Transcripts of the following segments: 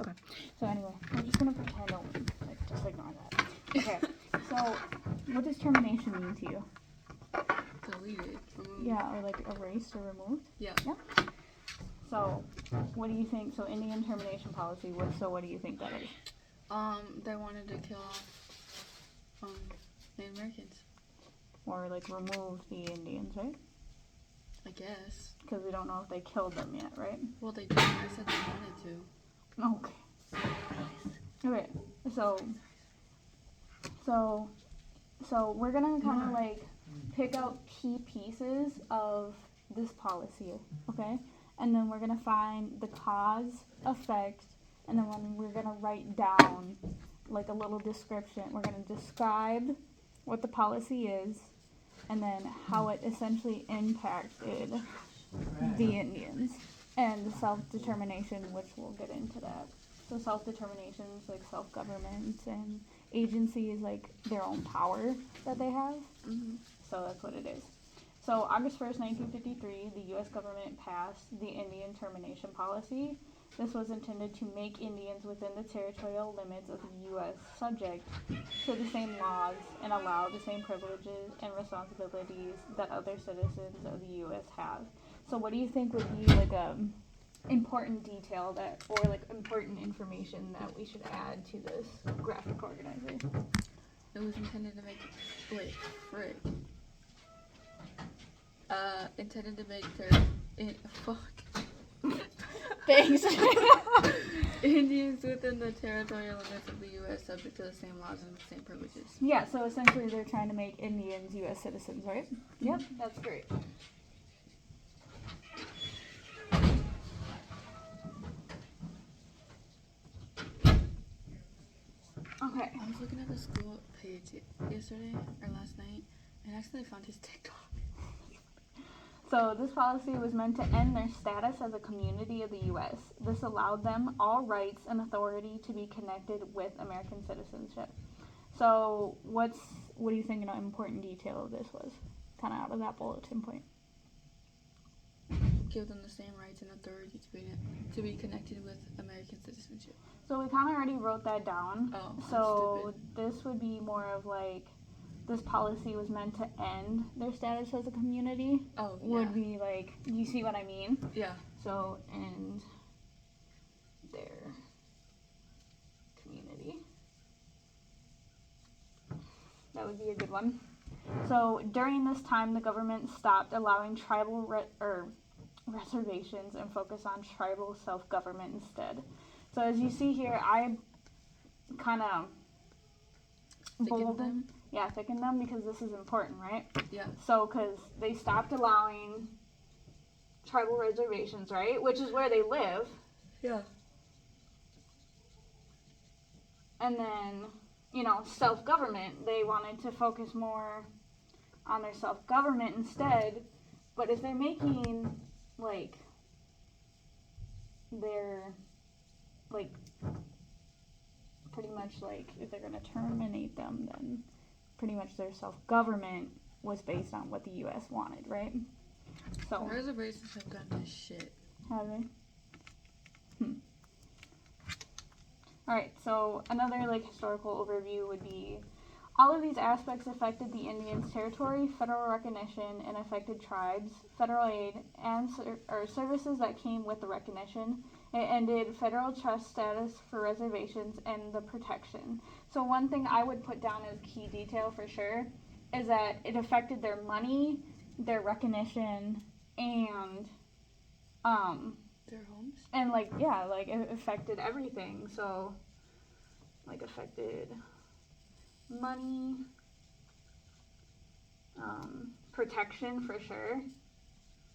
Okay. So anyway, I'm just gonna pretend just ignore that. Okay. So, what does termination mean to you? Deleted. Removed. Yeah, or like erased or removed? Yeah. Yeah. So, what do you think? So, Indian termination policy. What do you think that is? They wanted to kill off Native Americans. Or like remove the Indians, right? I guess. Because we don't know if they killed them yet, right? Well, they did. I said they wanted to. Okay. Okay. So we're gonna kind of like pick out key pieces of this policy, okay? And then we're gonna find the cause, effect, and then we're gonna write down like a little description. We're gonna describe what the policy is, and then how it essentially impacted the Indians and the self-determination, which we'll get into that. So self-determination is like self-government, and agency is like their own power that they have. Mm-hmm. So that's what it is. So August 1st, 1953, the U.S. government passed the Indian Termination Policy. This was intended to make Indians within the territorial limits of the U.S. subject to the same laws and allow the same privileges and responsibilities that other citizens of the U.S. have. So what do you think would be like important detail that, or like important information that we should add to this graphic organizer? It was intended to make. Wait, frick. Intended to make Thanks. Indians within the territorial limits of the U.S. subject to the same laws and the same privileges. Yeah, so essentially they're trying to make Indians U.S. citizens, right? Yep, that's great. Okay. I was looking at the school page yesterday or last night and accidentally found his TikTok. So this policy was meant to end their status as a community of the U.S. This allowed them all rights and authority to be connected with American citizenship. So what do you think an important detail of this was? Kind of out of that bulletin point. Give them the same rights and authority to be connected with American citizenship. So we kind of already wrote that down. Oh, so this would be more of like, this policy was meant to end their status as a community. Oh, yeah. Would be like, you see what I mean? Yeah. So, end their community. That would be a good one. So, during this time, the government stopped allowing tribal reservations and focused on tribal self-government instead. So, as you see here, I kind of bolded. Yeah, thicken them because this is important, right? Yeah. So, because they stopped allowing tribal reservations, right? Which is where they live. Yeah. And then, self-government. They wanted to focus more on their self-government instead. But if they're making, like, their, like, pretty much, like, if they're going to terminate them, then pretty much their self-government was based on what the U.S. wanted, right? So reservations have gone to shit. Have they? Alright, so another like historical overview would be all of these aspects affected the Indians' territory, federal recognition, and affected tribes, federal aid, and services that came with the recognition. It ended federal trust status for reservations and the protection. So one thing I would put down as key detail for sure is that it affected their money, their recognition, and their homes? And it affected everything. So like affected money, protection for sure.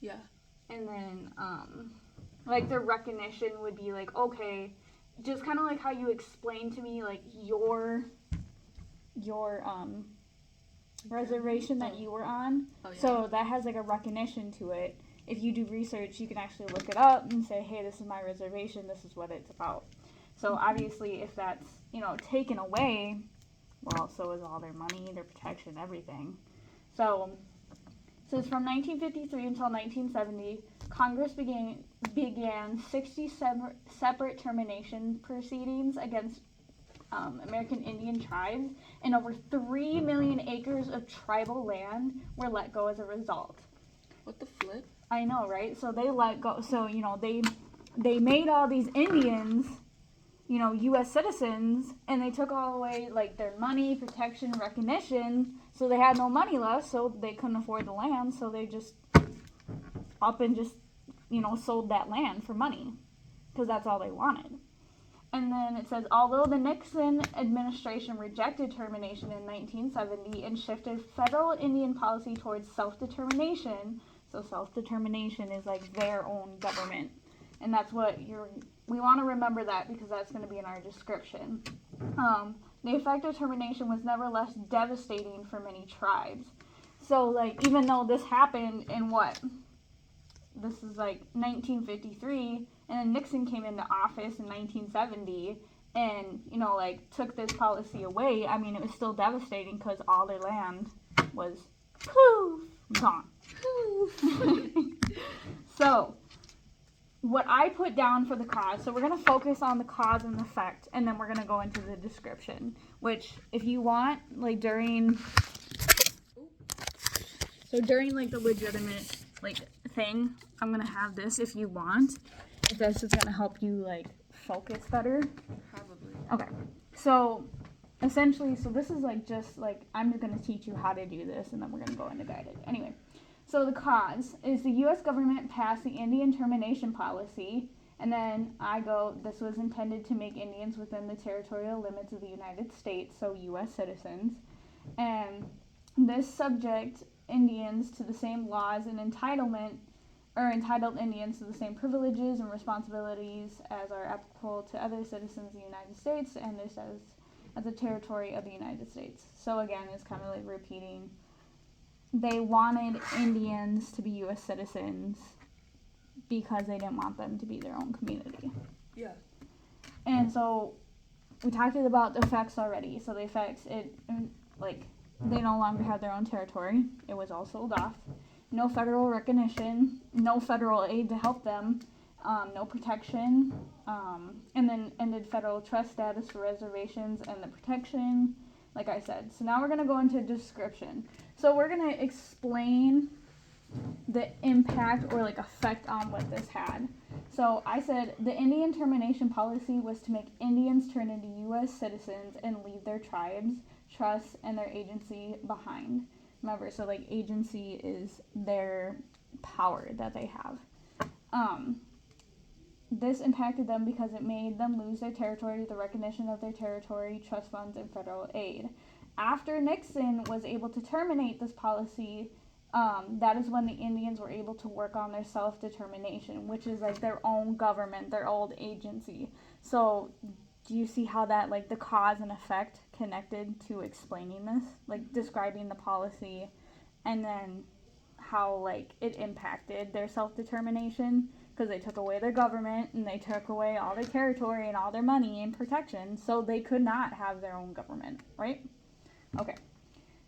Yeah. And then like their recognition would be like, okay, just kind of like how you explained to me like your reservation that you were on. Oh, yeah. So that has like a recognition to it. If you do research, you can actually look it up and say, hey, this is my reservation, this is what it's about. So obviously if that's, taken away, well, so is all their money, their protection, everything. So it's from 1953 until 1970, Congress began 60 separate termination proceedings against American Indian tribes, and over 3 million acres of tribal land were let go as a result. What the flip? I know, right? So they let go. So, they made all these Indians, U.S. citizens, and they took all away, like, their money, protection, recognition. So they had no money left, so they couldn't afford the land. So they just sold that land for money, because that's all they wanted. And then it says, although the Nixon administration rejected termination in 1970 and shifted federal Indian policy towards self-determination, so self-determination is like their own government. And that's what we want to remember that, because that's going to be in our description. The effect of termination was never less devastating for many tribes. So, like, even though this happened in this is like 1953, and then Nixon came into office in 1970 and, took this policy away. I mean, it was still devastating because all their land was poof, gone. Poof. So, what I put down for the cause, so we're going to focus on the cause and effect, and then we're going to go into the description, which if you want, like, during the legitimate, thing, I'm going to have this if you want. If this is going to help you, focus better. Probably. Okay. So, essentially, this is, I'm just going to teach you how to do this, and then we're going to go into guided. Anyway, so the cause is the U.S. government passed the Indian termination policy, and then this was intended to make Indians within the territorial limits of the United States, so U.S. citizens, and this subject Indians to the same laws and entitled Indians to the same privileges and responsibilities as are applicable to other citizens of the United States, and this as a territory of the United States. So again, it's kind of like repeating. They wanted Indians to be U.S. citizens because they didn't want them to be their own community. Yeah. And so we talked about the effects already. So the effects, they no longer had their own territory. It was all sold off. No federal recognition, no federal aid to help them, no protection, and then ended federal trust status for reservations and the protection, like I said. So now we're going to go into description. So we're going to explain the impact or effect on what this had. So I said the Indian termination policy was to make Indians turn into U.S. citizens and leave their tribes, trusts, and their agency behind. Remember, so agency is their power that they have. This impacted them because it made them lose their territory, the recognition of their territory, trust funds, and federal aid. After Nixon was able to terminate this policy, that is when the Indians were able to work on their self-determination, which is their own government, their own agency. So do you see how that, the cause and effect connected to explaining this? Describing the policy and then how, it impacted their self-determination, because they took away their government and they took away all their territory and all their money and protection, so they could not have their own government, right? Okay.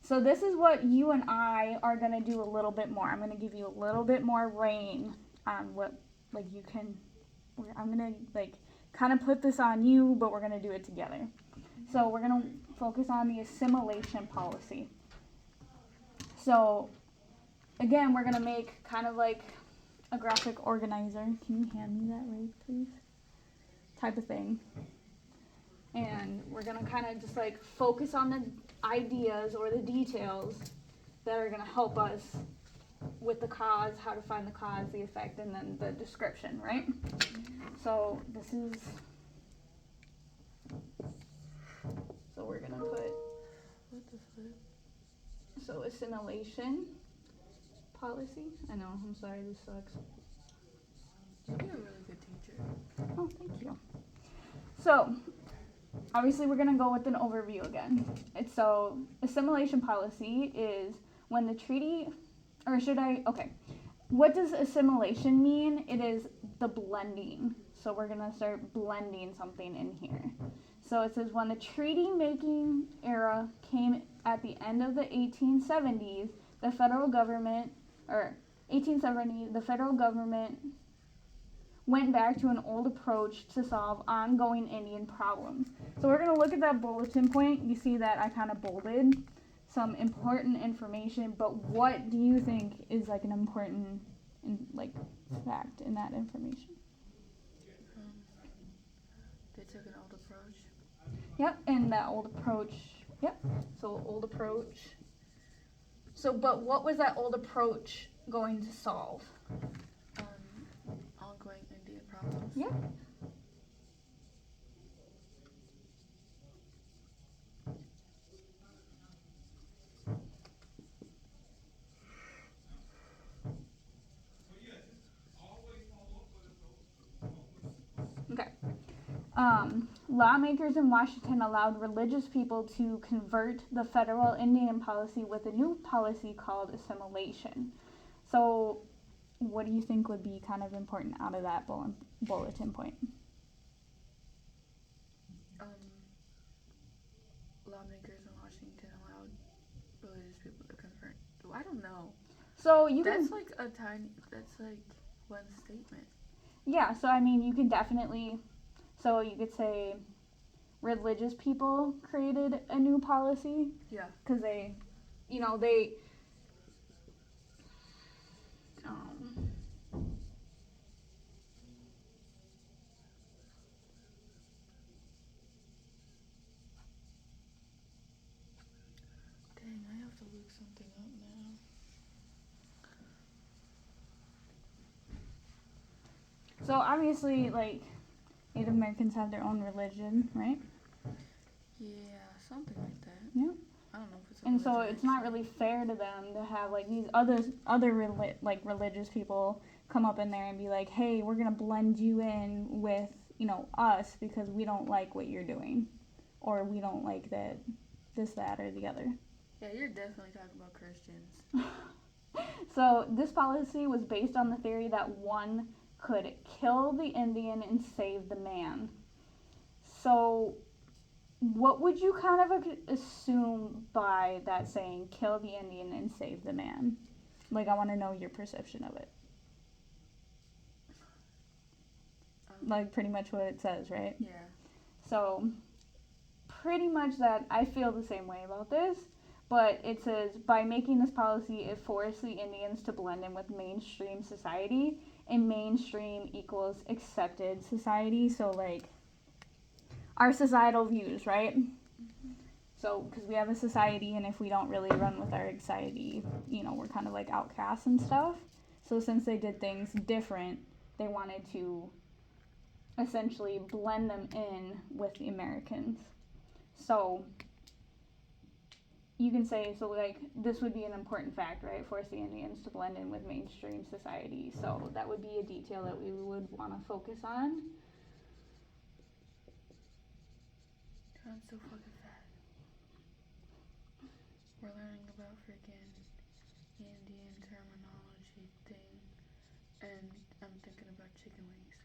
So this is what you and I are going to do a little bit more. I'm going to give you a little bit more reign on what, you can, I'm going to, kind of put this on you, but we're going to do it together. So we're going to focus on the assimilation policy. So, again, we're going to make kind of a graphic organizer. Can you hand me that, Ray, please? Type of thing. And we're going to kind of just focus on the ideas or the details that are going to help us with the cause, how to find the cause, the effect, and then the description, right? So this is, so we're going to put, What the flip? so assimilation policy. I know, I'm sorry, this sucks. You're a really good teacher. Oh, thank you. So, obviously we're going to go with an overview again. So, assimilation policy is when the treaty, what does assimilation mean? It is the blending. So we're going to start blending something in here. So it says when the treaty-making era came at the end of the 1870s, the federal government, 1870, the federal government went back to an old approach to solve ongoing Indian problems. So we're going to look at that bulletin point. You see that I kind of bolded some important information, but what do you think is like an important like fact in that information? They took an old approach. Yep, and that old approach. Yep. So old approach. So, but what was that old approach going to solve? Ongoing Indian problems. Yep. Okay. Lawmakers in Washington allowed religious people to convert the federal Indian policy with a new policy called assimilation. So, what do you think would be kind of important out of that bulletin point? Lawmakers in Washington allowed religious people to convert. I don't know. So you That's can, like a tiny. That's like one statement. yeah. So I mean, you can definitely. So you could say, religious people created a new policy. Yeah. Because they. Dang, I have to look something up now. So obviously, like, Native Americans have their own religion, right? Yeah, something like that. Yeah. I don't know if it's. And so it's not really fair to them to have like these other religious people come up in there and be like, hey, we're gonna blend you in with us because we don't like what you're doing, or we don't like that, that, or the other. Yeah, you're definitely talking about Christians. So this policy was based on the theory that one could kill the Indian and save the man. So what would you kind of assume by that saying, kill the Indian and save the man? Like, I want to know your perception of it. Like, pretty much what it says, right? Yeah. So, pretty much that I feel the same way about this. But it says, by making this policy, it forced the Indians to blend in with mainstream society. And mainstream equals accepted society. So, like, our societal views, right? Mm-hmm. So, because we have a society, and if we don't really run with our society, we're kind of like outcasts and stuff. So, since they did things different, they wanted to essentially blend them in with the Americans. So, you can say, so like, this would be an important fact, right? Force the Indians to blend in with mainstream society. So, that would be a detail that we would want to focus on. I'm so fucking fat. We're learning about freaking Indian terminology thing, and I'm thinking about chicken wings.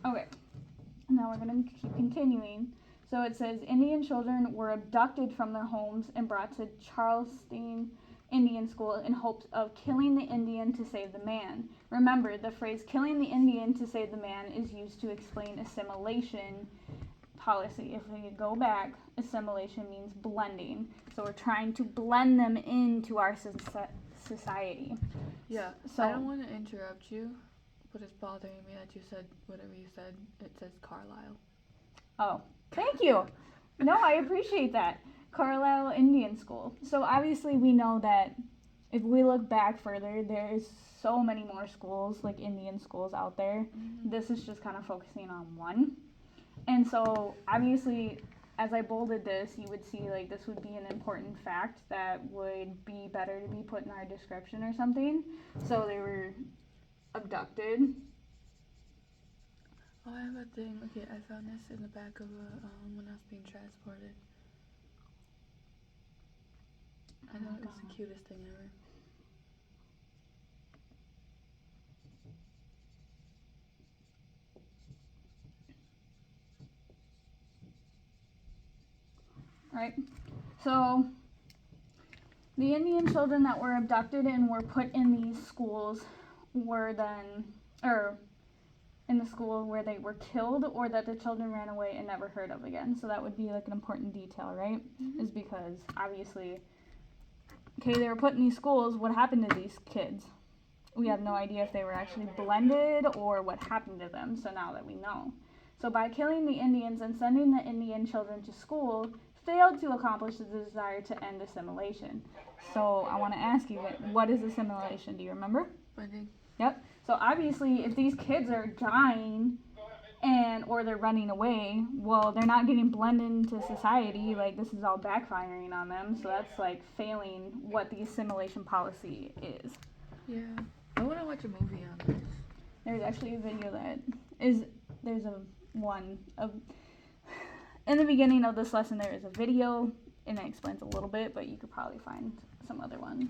Okay, now we're going to keep continuing. So it says, Indian children were abducted from their homes and brought to Charleston Indian School in hopes of killing the Indian to save the man. Remember, the phrase killing the Indian to save the man is used to explain assimilation policy. If we go back, assimilation means blending. So we're trying to blend them into our society. Yeah, so I don't want to interrupt you, but it's bothering me that you said whatever you said. It says Carlisle. Oh, thank you. No, I appreciate that. Carlisle Indian School. So obviously we know that if we look back further, there's so many more schools, like Indian schools out there. Mm-hmm. This is just kind of focusing on one. And so obviously, as I bolded this, you would see like this would be an important fact that would be better to be put in our description or something. So they were abducted. Oh, I have a thing. Okay, I found this in the back of when I was being transported. I thought it was the cutest thing ever. right? So the Indian children that were abducted and were put in these schools were then, or in the school where they were killed, or that the children ran away and never heard of again. So that would be like an important detail, right? Mm-hmm. Is because obviously, okay, they were put in these schools. What happened to these kids? We have no idea if they were actually blended or what happened to them. So now that we know. So by killing the Indians and sending the Indian children to school, failed to accomplish the desire to end assimilation. So I want to ask you, what is assimilation? Do you remember? Blending. Yep. So obviously, if these kids are dying and or they're running away, well, they're not getting blended into society. Like, this is all backfiring on them. So that's like failing what the assimilation policy is. Yeah. I want to watch a movie on this. There's actually a video that is, there's a one of, in the beginning of this lesson there is a video and it explains a little bit, but you could probably find some other ones.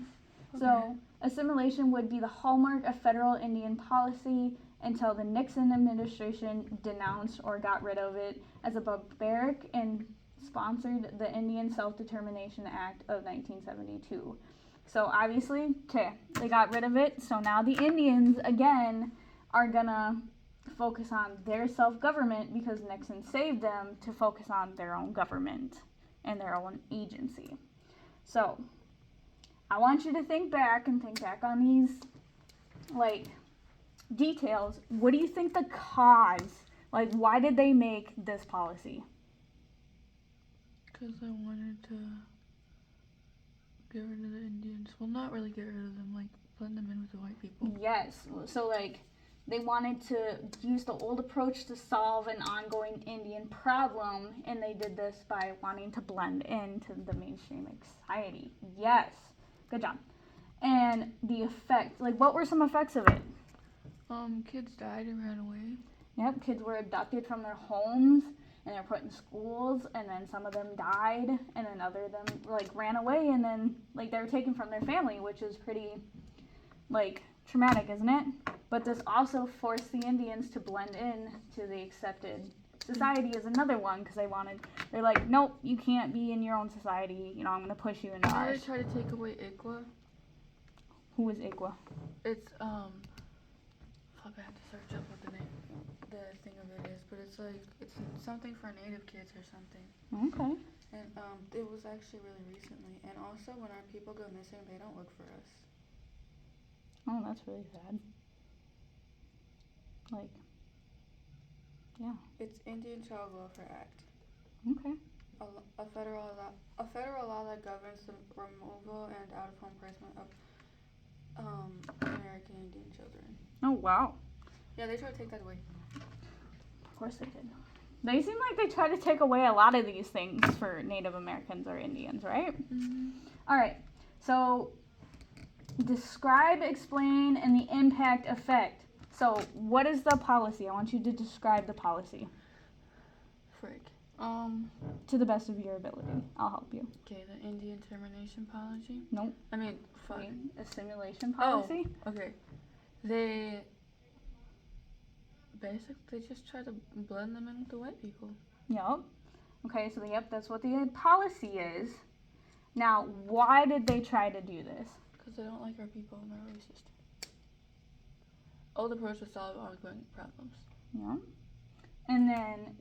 Okay. So assimilation would be the hallmark of federal Indian policy until the Nixon administration denounced or got rid of it as a barbaric and sponsored the Indian Self-Determination Act of 1972. So obviously, okay, they got rid of it. So now the Indians, again, are gonna focus on their self-government because Nixon saved them to focus on their own government and their own agency. So I want you to think back on these, like, details. What do you think the cause, like, why did they make this policy? Because I wanted to get rid of the Indians. Well, not really get rid of them, like, blend them in with the white people. Yes. So, like, they wanted to use the old approach to solve an ongoing Indian problem, and they did this by wanting to blend into the mainstream society. Yes. Good job. And the effect, like, what were some effects of it? Kids died and ran away. Yep, kids were abducted from their homes, and they're put in schools, and then some of them died, and then other of them, like, ran away, and then, like, they were taken from their family, which is pretty, like, traumatic, isn't it? But this also forced the Indians to blend in to the accepted society is another one, because they're like, nope, you can't be in your own society, you know, I'm going to push you into Did ours. they try to take away ICWA? Who is Igwa? It's, fuck, I have to search up what the thing of it is, but it's like, it's something for native kids or something. Okay. And, it was actually really recently, and also when our people go missing, they don't look for us. Oh, that's really sad. Like, yeah. It's Indian Child Welfare Act. Okay. A federal law that governs the removal and out-of-home placement of American Indian children. Oh, wow. Yeah, they tried to take that away. Of course they did. They seem like they try to take away a lot of these things for Native Americans or Indians, right? Mm-hmm. All right. So, describe, explain, and the impact effect. So, what is the policy? I want you to describe the policy. Frick. To the best of your ability. I'll help you. Okay, the Indian Termination Policy? Nope. I mean, fuck. Wait, assimilation policy? Oh, okay. They basically just try to blend them in with the white people. Yep. Okay, so yep, that's what the policy is. Now, why did they try to do this? Because they don't like our people and they're racist. Old approach to solve ongoing problems. Yeah. And then,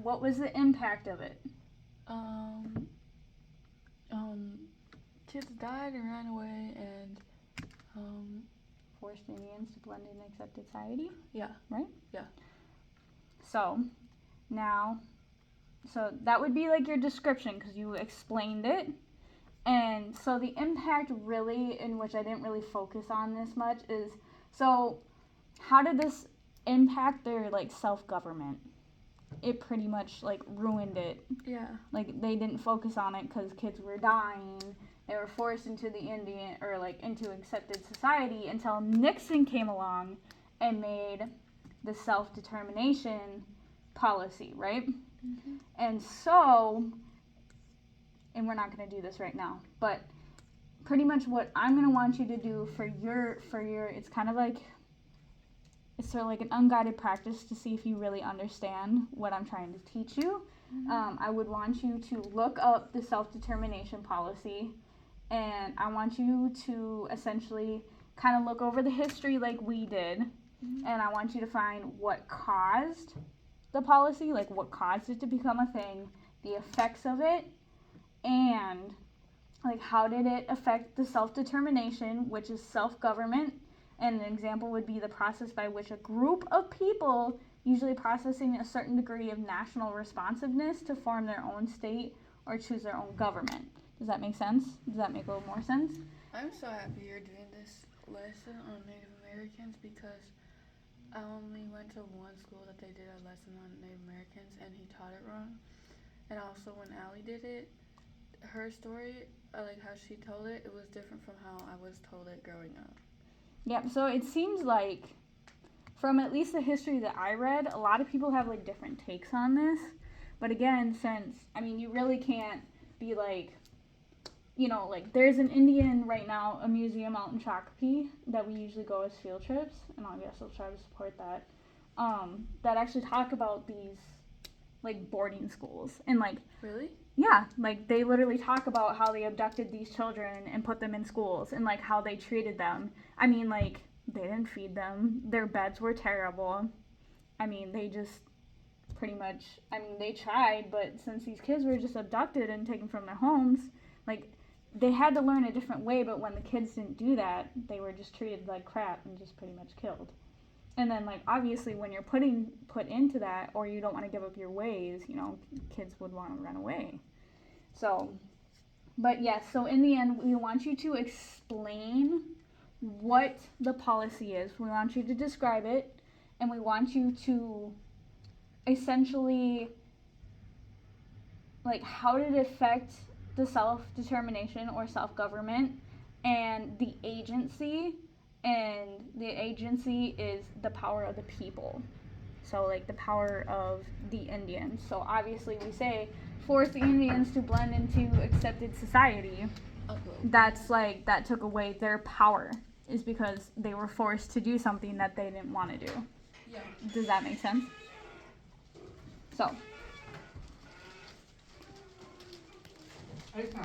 what was the impact of it? Kids died and ran away and, Forced Indians to blend in accepted society? yeah. Right? Yeah. So, now, so that would be like your description because you explained it. And so the impact really, in which I didn't really focus on this much, is, so how did this impact their, like, self-government? It pretty much, like, ruined it. Yeah. Like, they didn't focus on it because kids were dying. They were forced into the Indian, or, like, into accepted society until Nixon came along and made the self-determination policy, right? Mm-hmm. And so, and we're not going to do this right now, but pretty much what I'm going to want you to do for your, it's kind of like, it's sort of like an unguided practice to see if you really understand what I'm trying to teach you. I would want you to look up the self-determination policy, and I want you to essentially kind of look over the history like we did, and I want you to find what caused the policy, like what caused it to become a thing, the effects of it, and like how did it affect the self-determination, which is self-government. And an example would be the process by which a group of people, usually processing a certain degree of national responsiveness, to form their own state or choose their own government. Does that make sense? Does that make a little more sense? I'm so happy you're doing this lesson on Native Americans because I only went to one school that they did a lesson on Native Americans and he taught it wrong. And also when Allie did it, her story, like how she told it, it was different from how I was told it growing up. Yep, so it seems like, from at least the history that I read, a lot of people have like different takes on this. But again, since, I mean, you really can't be like, you know, like there's an Indian right now, a museum out in Shakopee that we usually go as field trips, and I guess I'll try to support that, that actually talk about these like boarding schools. And like, Really? yeah, like they literally talk about how they abducted these children and put them in schools and like how they treated them. I mean, like they didn't feed them. Their beds were terrible. I mean, they just pretty much, I mean, they tried, but since these kids were just abducted and taken from their homes, like they had to learn a different way, but when the kids didn't do that, they were just treated like crap and just pretty much killed. And then, like, obviously, when you're put into that, or you don't want to give up your ways, you know, kids would want to run away. So, but yes, so in the end, we want you to explain what the policy is. We want you to describe it, and we want you to essentially, like, how did it affect the self-determination or self-government and the agency. And the agency is the power of the people. So like the power of the Indians. So obviously we say force the Indians to blend into accepted society. Okay. That's like, that took away their power, is because they were forced to do something that they didn't want to do. Yeah. Does that make sense? So